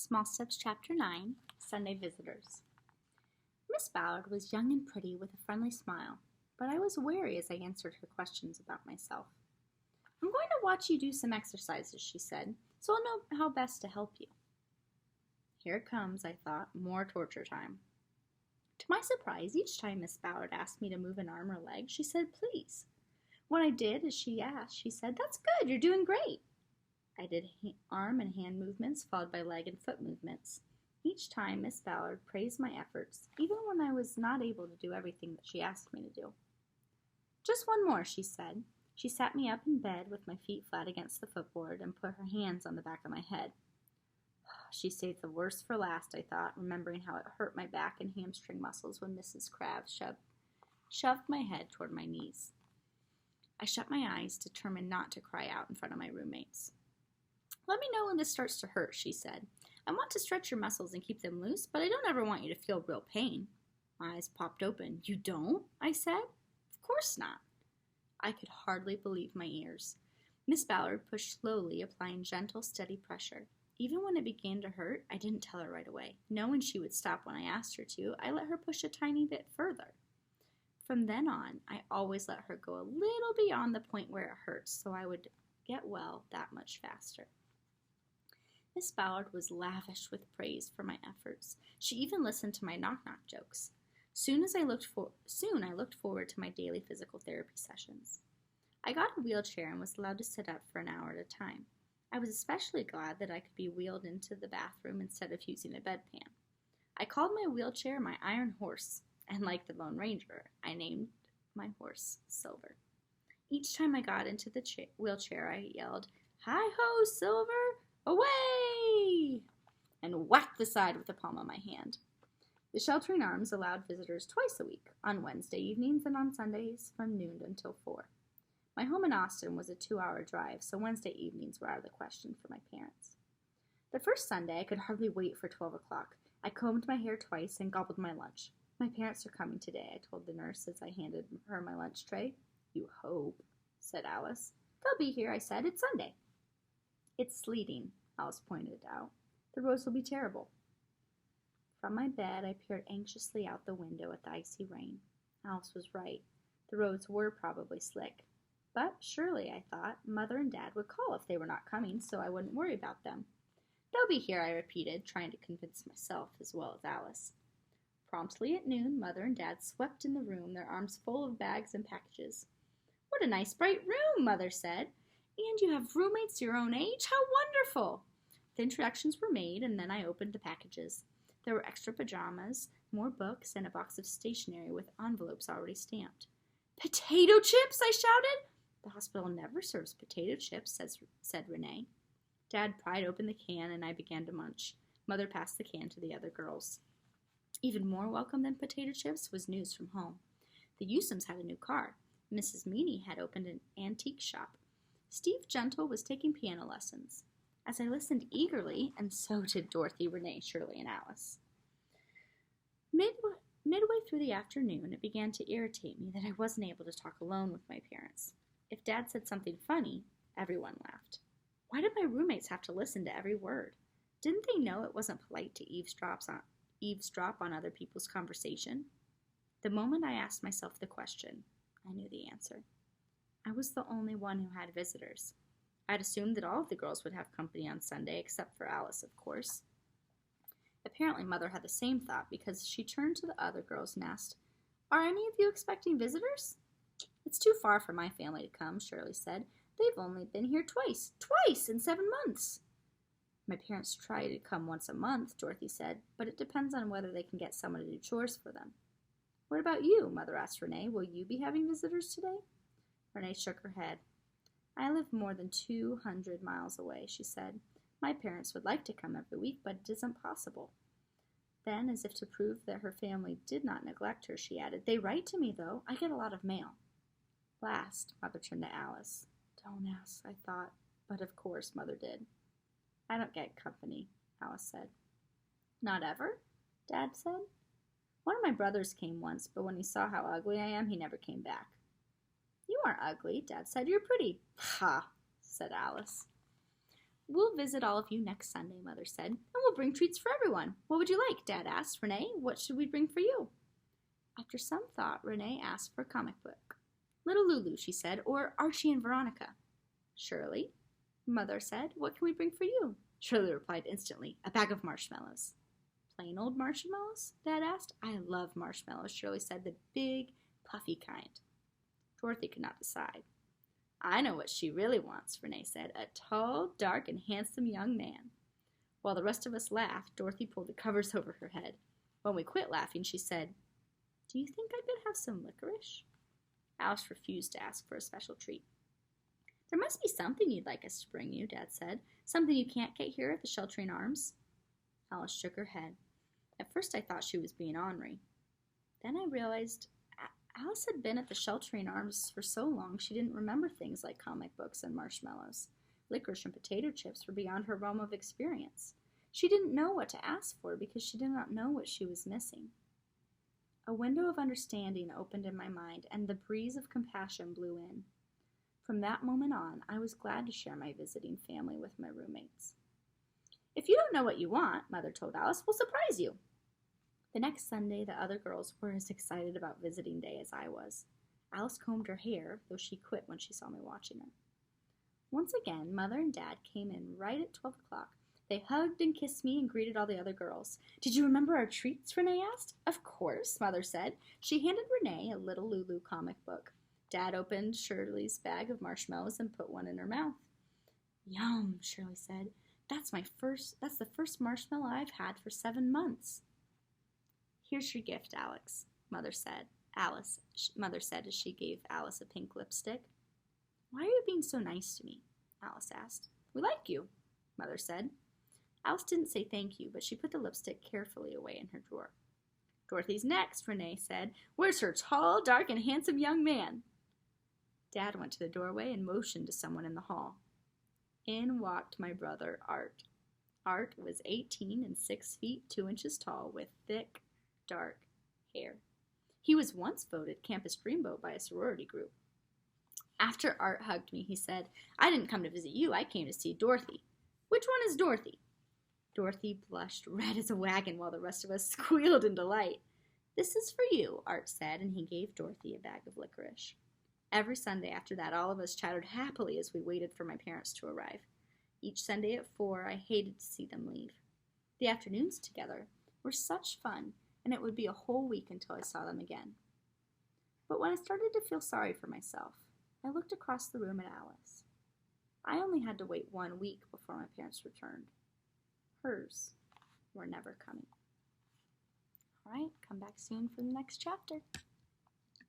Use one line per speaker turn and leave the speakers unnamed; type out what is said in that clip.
Small Steps Chapter 9, Sunday Visitors. Miss Ballard was young and pretty with a friendly smile, but I was wary as I answered her questions about myself. I'm going to watch you do some exercises, she said, so I'll know how best to help you. Here it comes, I thought, more torture time. To my surprise, each time Miss Ballard asked me to move an arm or leg, she said, please. When I did as she asked, she said, that's good, you're doing great. I did arm and hand movements followed by leg and foot movements. Each time Miss Ballard praised my efforts, even when I was not able to do everything that she asked me to do. Just one more, she said. She sat me up in bed with my feet flat against the footboard and put her hands on the back of my head. She saved the worst for last, I thought, remembering how it hurt my back and hamstring muscles when Mrs. Krabs shoved my head toward my knees. I shut my eyes, determined not to cry out in front of my roommates. Let me know when this starts to hurt, she said. I want to stretch your muscles and keep them loose, but I don't ever want you to feel real pain. My eyes popped open. You don't? I said. Of course not. I could hardly believe my ears. Miss Ballard pushed slowly, applying gentle, steady pressure. Even when it began to hurt, I didn't tell her right away. Knowing she would stop when I asked her to, I let her push a tiny bit further. From then on, I always let her go a little beyond the point where it hurts, so I would get well that much faster. Miss Ballard was lavish with praise for my efforts. She even listened to my knock-knock jokes. Soon I looked forward to my daily physical therapy sessions. I got a wheelchair and was allowed to sit up for an hour at a time. I was especially glad that I could be wheeled into the bathroom instead of using a bedpan. I called my wheelchair my Iron Horse, and like the Lone Ranger, I named my horse Silver. Each time I got into the wheelchair, I yelled, "Hi-ho, Silver! Away!" and whacked the side with the palm of my hand. The sheltering arms allowed visitors twice a week, on Wednesday evenings and on Sundays from noon until 4. My home in Austin was a 2-hour drive, so Wednesday evenings were out of the question for my parents. The first Sunday, I could hardly wait for 12 o'clock. I combed my hair twice and gobbled my lunch. My parents are coming today, I told the nurse as I handed her my lunch tray. You hope, said Alice. They'll be here, I said. It's Sunday. It's sleeting, Alice pointed out. The roads will be terrible. From my bed, I peered anxiously out the window at the icy rain. Alice was right. The roads were probably slick. But surely, I thought, Mother and Dad would call if they were not coming, so I wouldn't worry about them. They'll be here, I repeated, trying to convince myself as well as Alice. Promptly at noon, Mother and Dad swept in the room, their arms full of bags and packages. What a nice, bright room, Mother said. And you have roommates your own age? How wonderful! The introductions were made, and then I opened the packages. There were extra pajamas, more books, and a box of stationery with envelopes already stamped. Potato chips, I shouted. The hospital never serves potato chips, said Renee. Dad pried open the can, and I began to munch. Mother passed the can to the other girls. Even more welcome than potato chips was news from home. The Usums had a new car. Mrs. Meany had opened an antique shop. Steve Gentle was taking piano lessons. As I listened eagerly, and so did Dorothy, Renee, Shirley, and Alice. Midway through the afternoon, it began to irritate me that I wasn't able to talk alone with my parents. If Dad said something funny, everyone laughed. Why did my roommates have to listen to every word? Didn't they know it wasn't polite to eavesdrop on other people's conversation? The moment I asked myself the question, I knew the answer. I was the only one who had visitors. I'd assumed that all of the girls would have company on Sunday, except for Alice, of course. Apparently, Mother had the same thought because she turned to the other girls and asked, Are any of you expecting visitors? It's too far for my family to come, Shirley said. They've only been here twice in 7 months. My parents try to come once a month, Dorothy said, but it depends on whether they can get someone to do chores for them. What about you? Mother asked Renee. Will you be having visitors today? Renee shook her head. I live more than 200 miles away, she said. My parents would like to come every week, but it isn't possible. Then, as if to prove that her family did not neglect her, she added, They write to me, though. I get a lot of mail. Last, Mother turned to Alice. Don't ask, I thought, but of course Mother did. I don't get company, Alice said. Not ever? Dad said. One of my brothers came once, but when he saw how ugly I am, he never came back. You aren't ugly, Dad said. You're pretty. Ha, said Alice. We'll visit all of you next Sunday, Mother said, and we'll bring treats for everyone. What would you like? Dad asked. Renee, what should we bring for you? After some thought, Renee asked for a comic book. Little Lulu, she said, or Archie and Veronica. Shirley, Mother said, what can we bring for you? Shirley replied instantly, a bag of marshmallows. Plain old marshmallows? Dad asked. I love marshmallows, Shirley said, the big, puffy kind. Dorothy could not decide. I know what she really wants, Renee said, a tall, dark, and handsome young man. While the rest of us laughed, Dorothy pulled the covers over her head. When we quit laughing, she said, do you think I could have some licorice? Alice refused to ask for a special treat. There must be something you'd like us to bring you, Dad said. Something you can't get here at the Sheltering Arms? Alice shook her head. At first I thought she was being ornery. Then I realized Alice had been at the Sheltering Arms for so long she didn't remember things like comic books and marshmallows. Licorice and potato chips were beyond her realm of experience. She didn't know what to ask for because she did not know what she was missing. A window of understanding opened in my mind, and the breeze of compassion blew in. From that moment on, I was glad to share my visiting family with my roommates. If you don't know what you want, Mother told Alice, we'll surprise you. The next Sunday, the other girls were as excited about visiting day as I was. Alice combed her hair, though she quit when she saw me watching her. Once again, Mother and Dad came in right at 12 o'clock. They hugged and kissed me and greeted all the other girls. Did you remember our treats? Renee asked. Of course, Mother said. She handed Renee a little Lulu comic book. Dad opened Shirley's bag of marshmallows and put one in her mouth. Yum, Shirley said. That's the first marshmallow I've had for 7 months. Here's your gift, Alex, Mother said. Mother said as she gave Alice a pink lipstick. Why are you being so nice to me? Alice asked. We like you, Mother said. Alice didn't say thank you, but she put the lipstick carefully away in her drawer. Dorothy's next, Renee said. Where's her tall, dark, and handsome young man? Dad went to the doorway and motioned to someone in the hall. In walked my brother, Art. Art was 18 and 6 feet 2 inches tall with thick, dark hair. He was once voted Campus Dreamboat by a sorority group. After Art hugged me, he said, I didn't come to visit you, I came to see Dorothy. Which one is Dorothy? Dorothy blushed red as a wagon while the rest of us squealed in delight. This is for you, Art said, and he gave Dorothy a bag of licorice. Every Sunday after that, all of us chattered happily as we waited for my parents to arrive. Each Sunday at 4, I hated to see them leave. The afternoons together were such fun, and it would be a whole week until I saw them again. But when I started to feel sorry for myself, I looked across the room at Alice. I only had to wait 1 week before my parents returned. Hers were never coming. All right, come back soon for the next chapter.